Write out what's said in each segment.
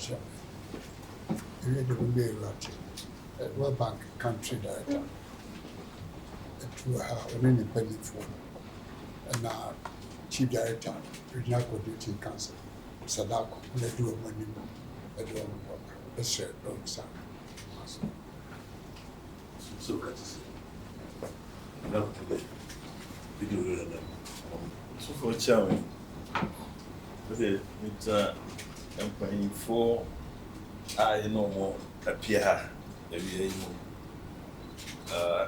Chairman. You need to be a World Bank country director. To her only penny for and chief director, regional coordinating council, Sadako, and they do a money, they do a work. Let's share it, so so for chairman, okay, it's paying for I know more appear every year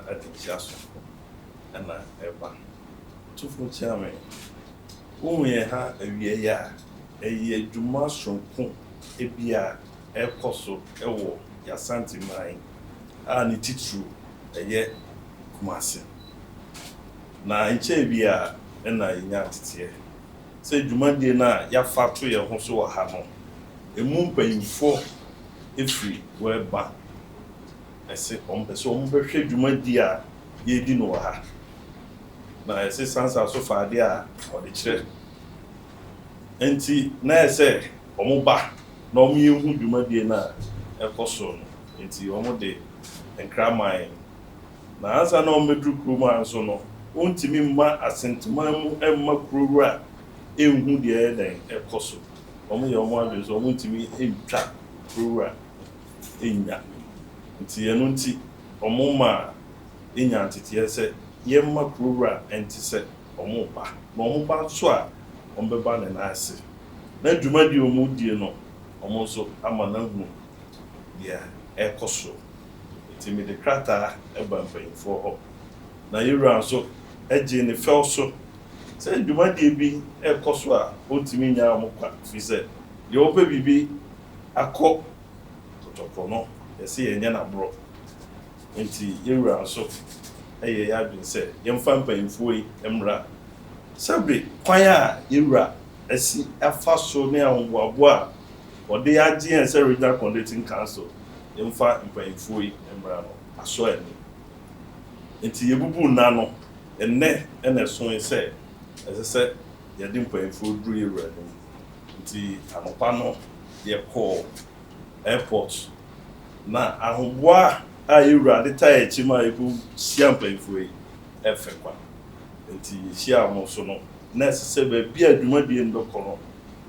at the chassis and ever. So for chairman, only a year, a year, you must from a beer, a coso, a war, your santi mine, and it is true, a year, Kumasi. Na nche bia na nya tete se dwumade na ya fato ye ho so ha no emu mpanyimfo efri we ba ese ompese ombehwe dwumade a ye di no ha na ese sansa so faade a ode kire enti na ese omoba na omo yehu dwumade na ekoso no enti omo de enkraman na asa na omedru kroma anso no ontimi mma asentuma mu emma kurura enhu de den ekoso omo ye omo adwe omo ntimi entwa kurura enya nti ye no nti omo ma enya ntete se ye mma kurura enti se omo ba na omo ba so a omo beba ne na ase na dwuma di omo die no omo so ama na hu ya ekoso nti me de krata eba mpanfo ho na yura so eje ne fel so say dwumade bi ekoso a ontimi nya amokwa fi se ye opa bibi akọ totofo no ese ye nya na bro nti yura so eye ya dwen se ye mfa mpanfo yi emra sabe kwan a yura esi afa so ne ahwoabo a ode agye en se regional coordinating council ye mfa mpanfo yi emra no aso ani nti yebubu na no enne ene so ese ese ye di mpanfo duru yura no nti anopa no ye call airport na ahwoboa a yura de tai chima ebu sia mpanfo yi efe kwa nti sia mo so no na ese be bia adwumadie ndokọ no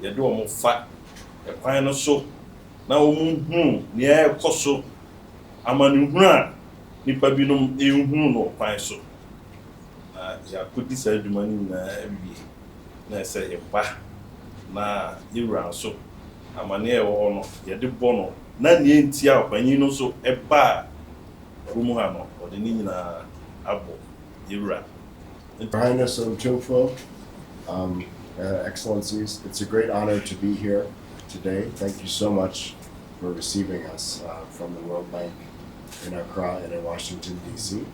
ye de omo fa ekwan no so na omo hu ne ekoso amanuhunu a nipa binom ehunu no kwan so na ya kodi sa adwumani na awie na ese eba na yura so amane e wo no ye de bo no na ne enti a panyin no so eba rumu ha no ode ni nyina abo yura. Highness Otumfuo, Excellencies, it's a great honor to be here today. Thank you so much for receiving us from the World Bank in Accra and in Washington, D.C.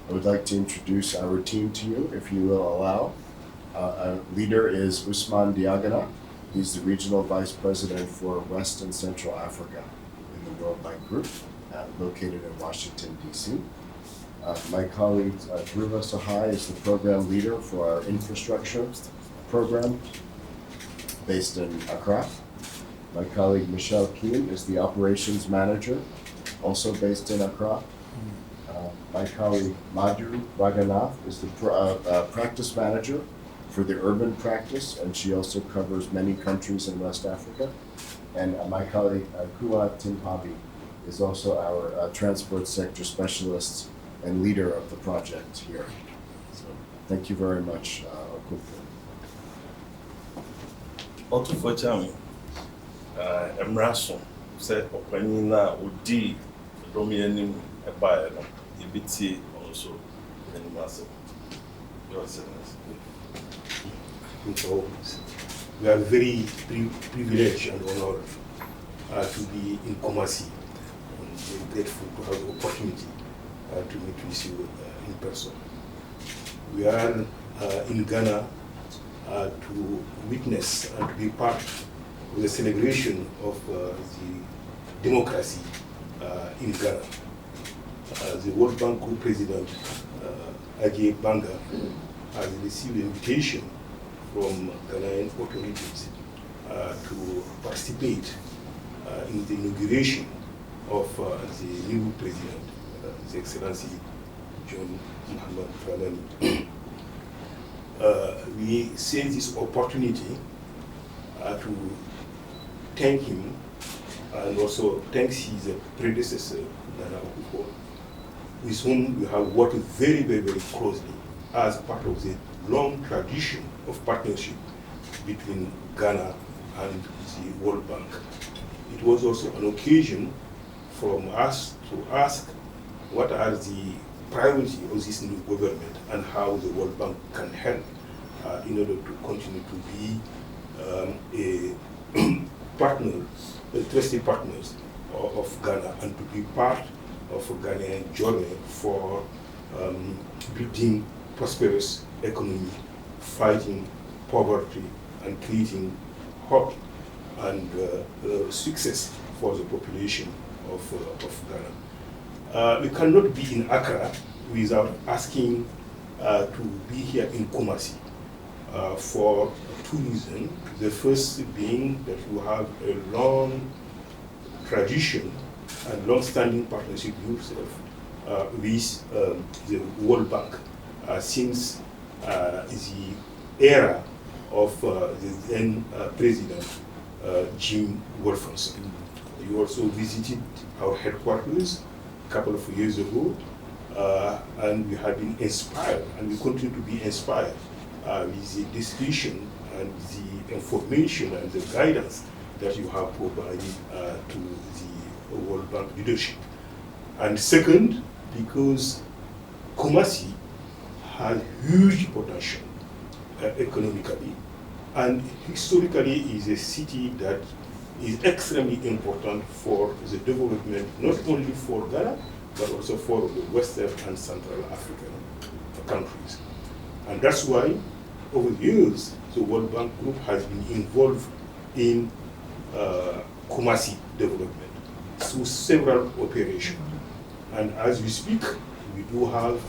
I would like to introduce our team to you, if you will allow. Our leader is Usman Diagana. He's the Regional Vice President for West and Central Africa in the World Bank Group, located in Washington, D.C. My colleague Dhruva Sahai is the Program Leader for our Infrastructure Program based in Accra. My colleague Michelle Keane is the Operations Manager, also based in Accra. My colleague Madhu Raghunath is the Practice Manager for the Urban Practice, and she also covers many countries in West Africa. And my colleague Kua Timpabi is also our Transport Sector Specialist and leader of the project here. So thank you very much, Otumfuo. Otumfuo chairman, emraso se opani na odi domianim eba no ebiti also animase. Your Excellency. So we are very privileged and honored to be in Kumasi, and very grateful to have the opportunity to meet with you in person. We are in Ghana to witness and to be part of the celebration of the democracy in Ghana. The World Bank Group President, Ajay Banga, has received an invitation from Ghanaian authorities to participate in the inauguration of the new president, His Excellency John Muhammad Dramani. We seize this opportunity to thank him and also thanks his predecessor, Nana Otumfuo, with whom we have worked very, very, very closely as part of the long tradition of partnership between Ghana and the World Bank. It was also an occasion from us to ask what are the priorities of this new government and how the World Bank can help in order to continue to be a partner, a trusted partners of Ghana, and to be part of a Ghanaian journey for building prosperous economy, fighting poverty, and creating hope and success for the population of Ghana. We cannot be in Accra without asking to be here in Kumasi for two reasons. The first being that you have a long tradition and long-standing partnership yourself with the World Bank since the era of the then President Jim Wolfenson. You also visited our headquarters a couple of years ago, and we have been inspired, and we continue to be inspired with the discussion and the information and the guidance that you have provided to the World Bank leadership. And second, because Kumasi has huge potential economically, and historically is a city that is extremely important for the development, not only for Ghana, but also for the Western and Central African countries. And that's why, over the years, the World Bank Group has been involved in Kumasi development through several operations. And as we speak, we do have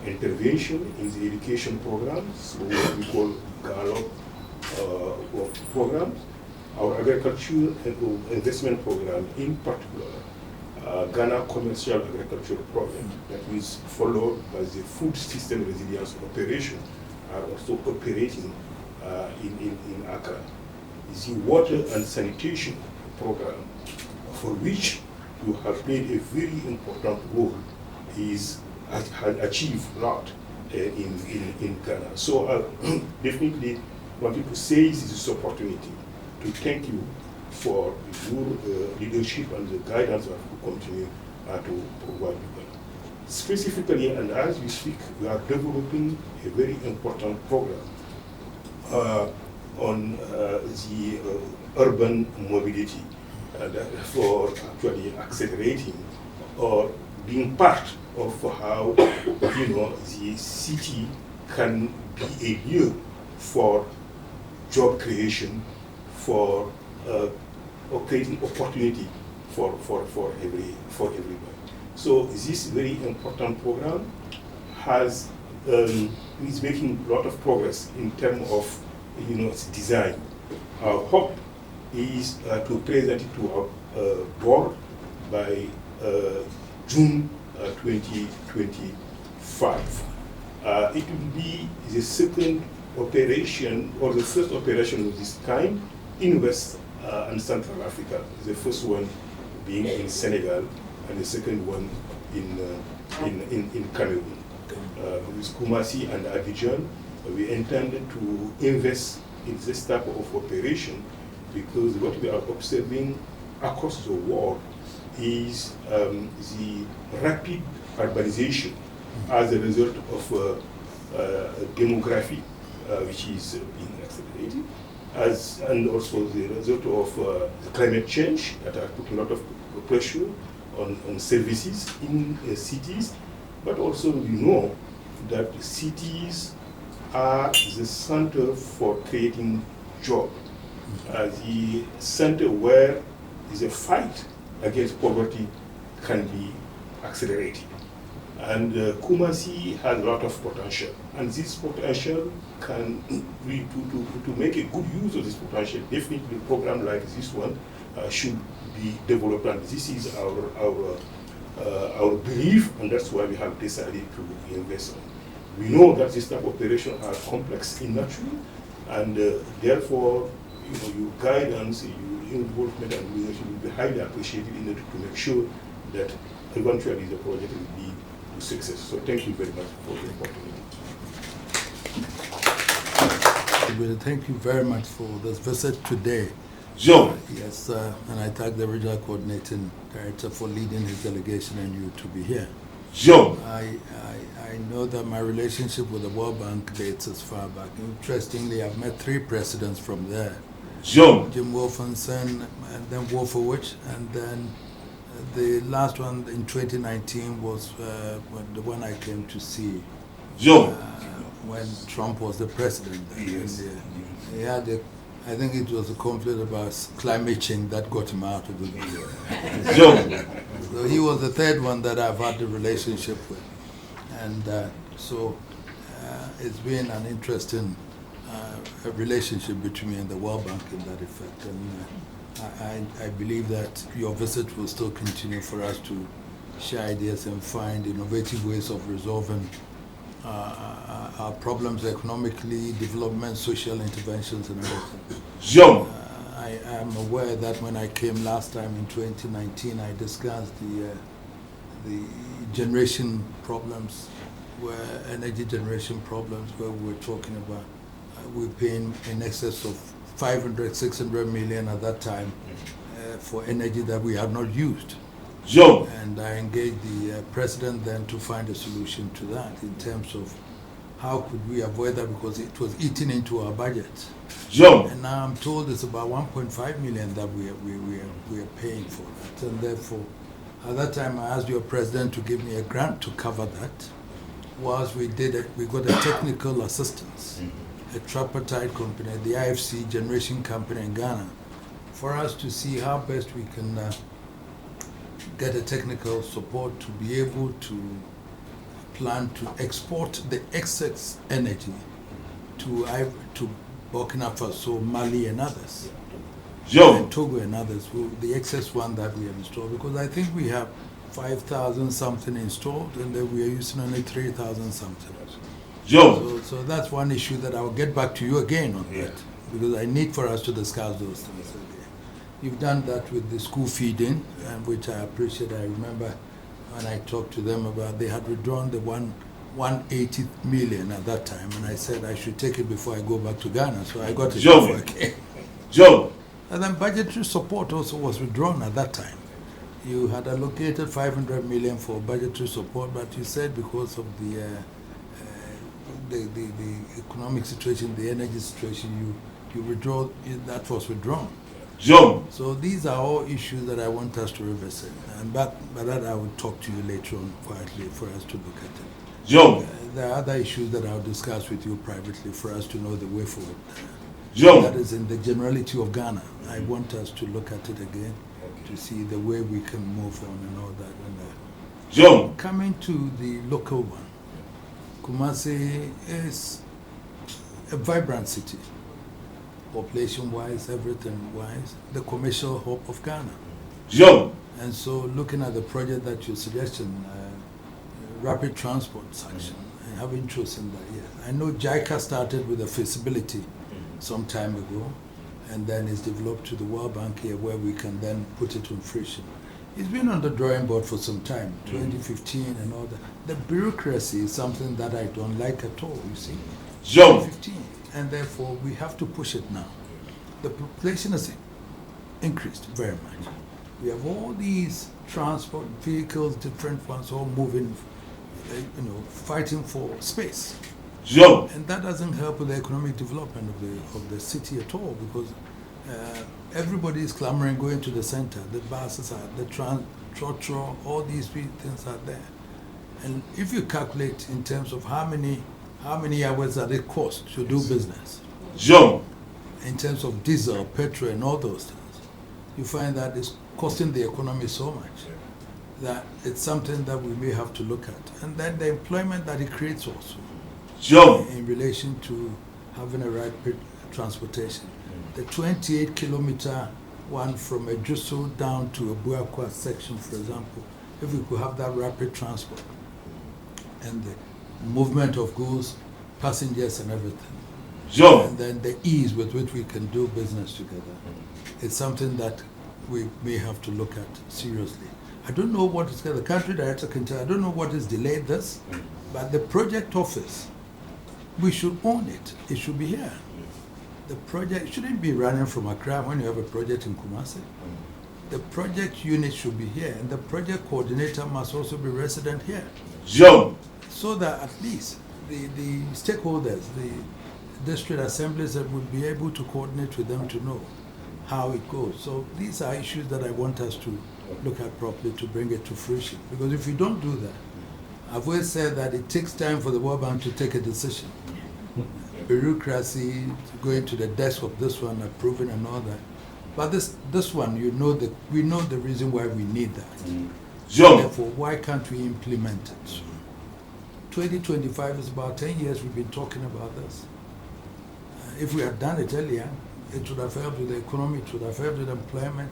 intervention in the education programs, so what we call Galo programs, our agricultural and investment program, in particular, Ghana Commercial Agricultural Program, that is followed by the Food System Resilience Operation, are also operating in Accra. The Water and Sanitation Program, for which you have played a very important role, has achieved a lot in Ghana. So definitely wanted to seize this opportunity to thank you for your leadership and the guidance that you continue to provide with them. Specifically, and as we speak, we are developing a very important program on the urban mobility for actually accelerating or being part of how the city can be a lure for job creation, for creating opportunity for everybody. So this very important program is making a lot of progress in terms of its design. Our hope is to present it to our board by June 2025. It will be the second operation, or the first operation of this kind in West and Central Africa. The first one being in Senegal, and the second one in Cameroon. With Kumasi and Abidjan, we intended to invest in this type of operation because what we are observing across the world is the rapid urbanization as a result of demography, which is being accelerated, and also the result of the climate change that are putting a lot of pressure on services in cities. But also we know that cities are the center for creating jobs, the center where the fight against poverty can be accelerated. And Kumasi has a lot of potential, and this potential can to make a good use of this potential. Definitely, a program like this one should be developed, and this is our belief, and that's why we have decided to invest. We know that this type of operations are complex in nature, and therefore, your guidance, your involvement and leadership will be highly appreciated in order to make sure that eventually the project will be a success. So thank you very much for the opportunity. Thank you very much for this visit today. Sure. Yes, and I thank the regional coordinating director for leading his delegation and you to be here. Sure. I know that my relationship with the World Bank dates as far back. Interestingly, I've met 3 presidents from there. Sure. Jim Wolfenson, and then Wolfowitz, and then the last one in 2019 was the one I came to see. Sure. When Trump was the president. Yes. He had I think it was a conflict about climate change that got him out of the video. Sure. So he was the 3rd one that I've had a relationship with. And so it's been an interesting relationship between me and the World Bank in that effect. And I believe that your visit will still continue for us to share ideas and find innovative ways of resolving our problems economically, development, social interventions, and everything. Sure. I am aware that when I came last time in 2019, I discussed the generation problems, energy generation problems, where we were talking about we're paying in excess of 500, 600 million at that time for energy that we had not used. Sure. And I engaged the president then to find a solution to that in terms of how could we avoid that, because it was eating into our budget. Sure. And now I'm told it's about 1.5 million that we are paying for that. And therefore, at that time I asked your president to give me a grant to cover that. Whilst we did it, we got a technical assistance, a tripartite company, the IFC generation company in Ghana, for us to see how best we can get a technical support to be able to plan to export the excess energy to Burkina Faso, Mali, and others, and Togo and others, the excess one that we have installed, because I think we have 5,000 something installed, and then we are using only 3,000 something. So that's one issue that I'll get back to you again on that, because I need for us to discuss those things again. You've done that with the school feeding, which I appreciate. I remember when I talked to them about, they had withdrawn the 180 million at that time, and I said I should take it before I go back to Ghana, so I got it before I came. And then budgetary support also was withdrawn at that time. You had allocated 500 million for budgetary support, but you said because of the economic situation, the energy situation, you withdraw, that was withdrawn. So these are all issues that I want us to revisit, and by that I will talk to you later on quietly for us to look at it. There are other issues that I'll discuss with you privately for us to know the way forward. That is in the generality of Ghana. I want us to look at it again to see the way we can move on and all that. And, coming to the local one, Kumasi is a vibrant city, population-wise, everything-wise, the commercial hub of Ghana. And so looking at the project that you're suggesting, rapid transport section, I have interest in that, yes. I know JICA started with a feasibility some time ago, and then it's developed to the World Bank here, where we can then put it to fruition. It's been on the drawing board for some time, 2015 and all that. The bureaucracy is something that I don't like at all, you see. 2015, and therefore we have to push it now. The population has increased very much. We have all these transport vehicles, different ones, all moving, fighting for space. And that doesn't help with the economic development of the city at all, because everybody is clamoring going to the center. The buses are, the trotro, all these things are there. And if you calculate in terms of how many hours that it costs to do business, in terms of diesel, petrol, and all those things, you find that it's costing the economy so much that it's something that we may have to look at. And then the employment that it creates also. In relation to having a rapid transportation. The 28-kilometer one from Ejusu down to a Buakwa section, for example, if we could have that rapid transport and the movement of goods, passengers and everything. Sure. And then the ease with which we can do business together. It's something that we may have to look at seriously. I don't know what is the country director can tell. I don't know what has delayed this, but the project office, we should own it. It should be here. The project shouldn't be running from Accra when you have a project in Kumasi. The project unit should be here, and the project coordinator must also be resident here. Sure. So that at least the stakeholders, the district assemblies, that would be able to coordinate with them to know how it goes. So these are issues that I want us to look at properly to bring it to fruition. Because if we don't do that, I've always said that it takes time for the World Bank to take a decision. Bureaucracy, going to the desk of this one, approving and all that. But this one, we know the reason why we need that. Sure. Therefore, why can't we implement it? 2025 is about 10 years we've been talking about this. If we had done it earlier, it would have helped with the economy, it would have helped with employment.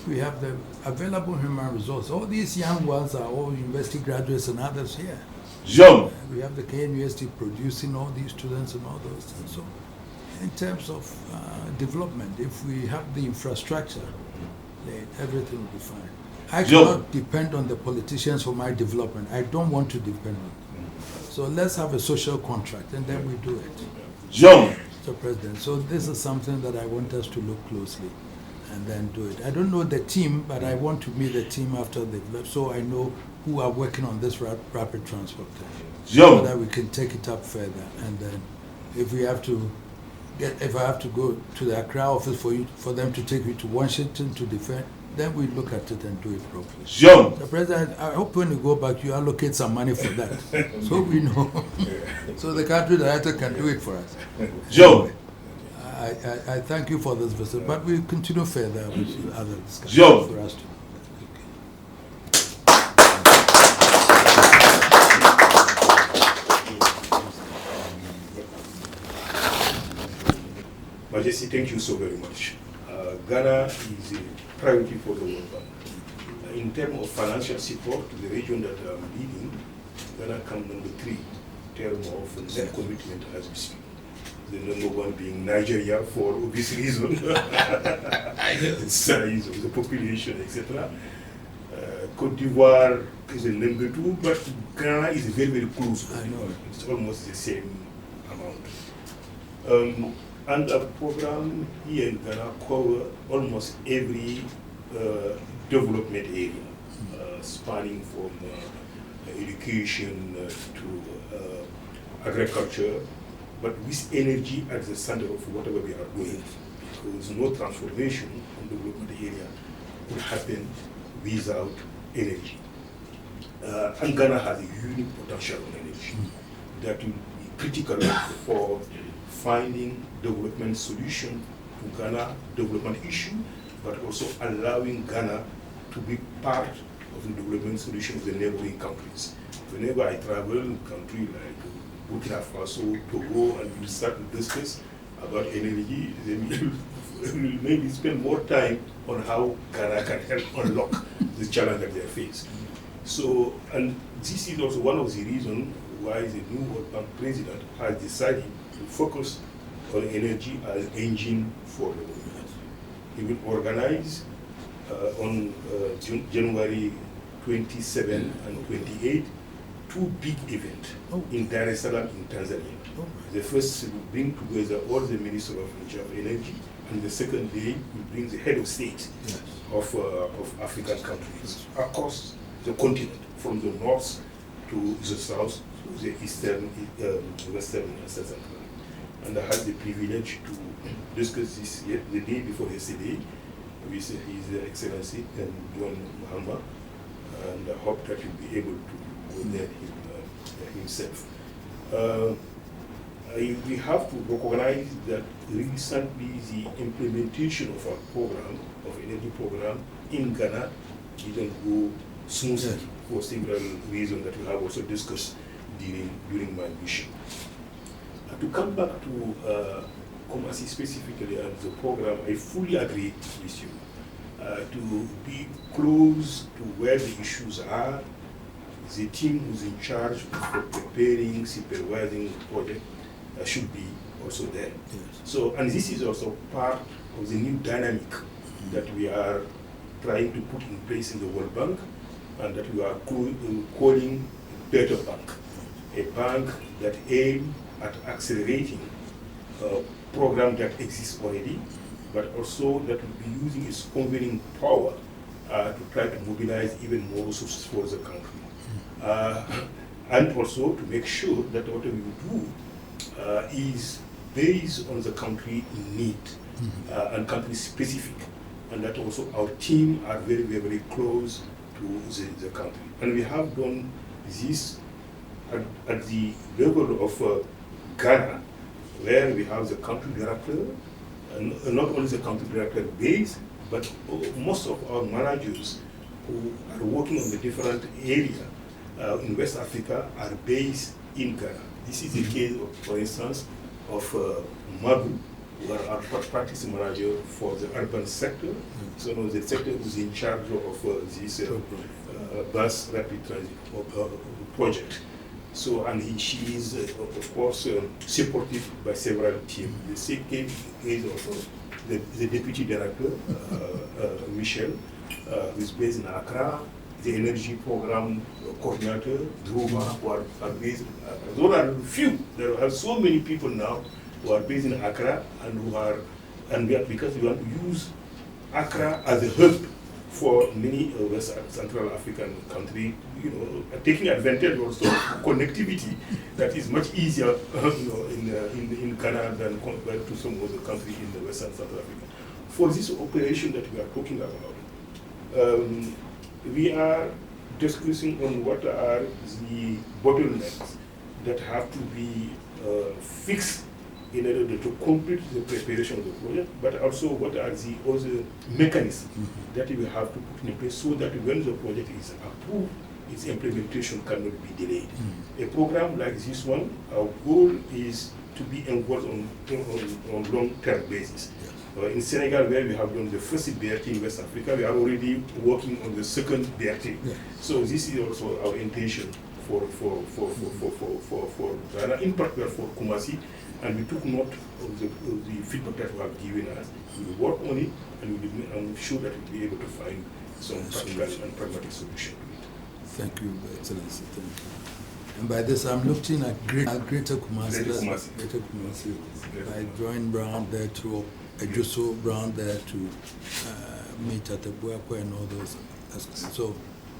We have the available human resources. All these young ones are all university graduates and others here. Sure. We have the KNUST producing all these students and all those things. So, in terms of development, if we have the infrastructure, then everything will be fine. I cannot depend on the politicians for my development. I don't want to depend on them. So let's have a social contract, and then we do it. Sure. Mr. President, so this is something that I want us to look closely and then do it. I don't know the team, but I want to meet the team after they've left, so I know who are working on this rapid transport thing, so that we can take it up further. And then, if we have to if I have to go to the Accra office for them to take me to Washington to defend, then we look at it and do it properly. Sure. The President, I hope when you go back, you allocate some money for that, so we know, so the country director can do it for us. Sure. I thank you for this visit, but we'll continue further with other discussions Sure. for us to. Majesty, thank you so very much. Ghana is a priority for the World Bank. In terms of financial support to the region that I'm leading, Ghana comes number 3 in terms of net commitment as we speak. The number 1 being Nigeria for obvious reasons, the size of the population, etc. Cote d'Ivoire is the number 2, but Ghana is very, very close. I know. It's almost the same amount. And our program here in Ghana cover almost every development area, spanning from education to agriculture, but with energy at the center of whatever we are doing, because no transformation in the development area would happen without energy. And Ghana has a unique potential on energy that will be critical for finding development solution to Ghana development issue, but also allowing Ghana to be part of the development solution of the neighboring countries. Whenever I travel in a country like Burkina Faso, Togo, and we start to discuss about energy, then we'll maybe spend more time on how Ghana can help unlock the challenge that they face. So, and this is also one of the reasons why the new World Bank president has decided to focus on energy as engine for development. He will organize on January 27 and 28 2 big events in Dar es Salaam in Tanzania. The first will bring together all the ministers of energy, and the second day will bring the head of state of African countries across the continent, from the north to the south, to the eastern, western, and southern. And I had the privilege to discuss this the day before yesterday with His Excellency John Mahama, and I hope that he'll be able to go there himself. We have to recognize that recently the implementation of our program, of energy program in Ghana, didn't go smoothly for several reasons that we have also discussed during my mission. To come back to Kumasi specifically and the program, I fully agree with you. To be close to where the issues are, the team who's in charge of preparing, supervising the project should be also there. Yes. So, and this is also part of the new dynamic that we are trying to put in place in the World Bank, and that we are calling Better Bank, a bank that aims at accelerating a program that exists already, but also that will be using its convening power to try to mobilize even more resources for the country. And also to make sure that whatever we do is based on the country in need and country specific, and that also our team are very, very, very close to the country. And we have done this at the level of Ghana, where we have the country director, and not only the country director base, but most of our managers who are working on the different areas in West Africa are based in Ghana. This is the case, of, for instance, of Magu, who are our practice manager for the urban sector. So now the sector who's in charge of this bus rapid transit project. So, and she is, of course, supported by several teams. The second is also the deputy director, Michel, who is based in Accra, the energy program coordinator, Druma, who are based. Those are few. There are so many people now who are based in Accra and who are, and because we want to use Accra as a hub for many West Central African countries, you know, taking advantage also of connectivity that is much easier, in Ghana than compared to some other countries in the West Central Africa. For this operation that we are talking about, we are discussing on what are the bottlenecks that have to be fixed in order to complete the preparation of the project, but also what are the other mechanisms that we have to put in place so that when the project is approved, its implementation cannot be delayed. A program like this one, our goal is to be involved on long-term basis. In Senegal, where we have done the first BRT in West Africa, we are already working on the second BRT. Yeah. So this is also our intention for Ghana, in particular for Kumasi, and we took note of the feedback that you have given us. We will work on it, and I'm sure that we'll be able to find some practical and pragmatic solution to it. Thank you, Excellency. Thank you. And by this, I'm looking at Greater Kumasi. Greater Kumasi. I joined Brown there to Ejuso Brown there to meet at the Buakwe and all those. So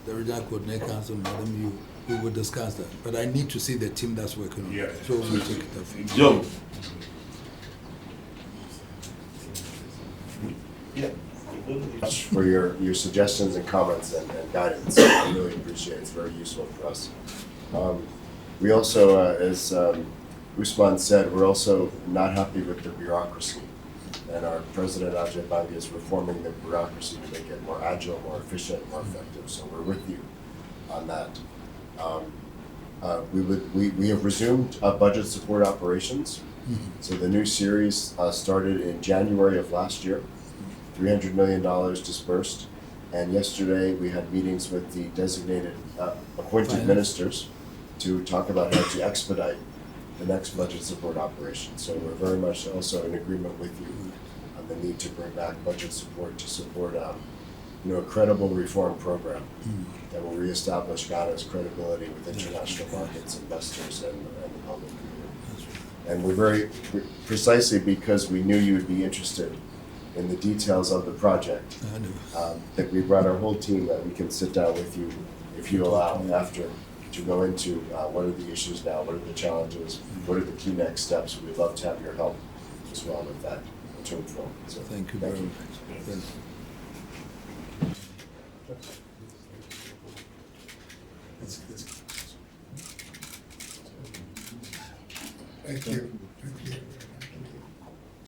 the regional coordinator council, Madam, we will discuss that. But I need to see the team that's working on it. So we'll take it up. Joe. Yeah. For your suggestions and comments and guidance. I really appreciate it. It's very useful for us. We also, as Usman said, we're also not happy with the bureaucracy. And our President Ajay Banga is reforming the bureaucracy to make it more agile, more efficient, more effective. So we're with you on that. We have resumed budget support operations. So the new series started in January of last year, $300 million dispersed. And yesterday we had meetings with the designated appointed ministers to talk about how to expedite the next budget support operation. So we're very much also in agreement with you on the need to bring back budget support to support a credible reform program that will reestablish Ghana's credibility with international markets, investors, and the public community. And we're very, precisely because we knew you would be interested in the details of the project, that we brought our whole team that we can sit down with you, if you allow, after, to go into what are the issues now, what are the challenges, what are the key next steps. We'd love to have your help as well with that. Otumfuo. So thank you very much. Thank you.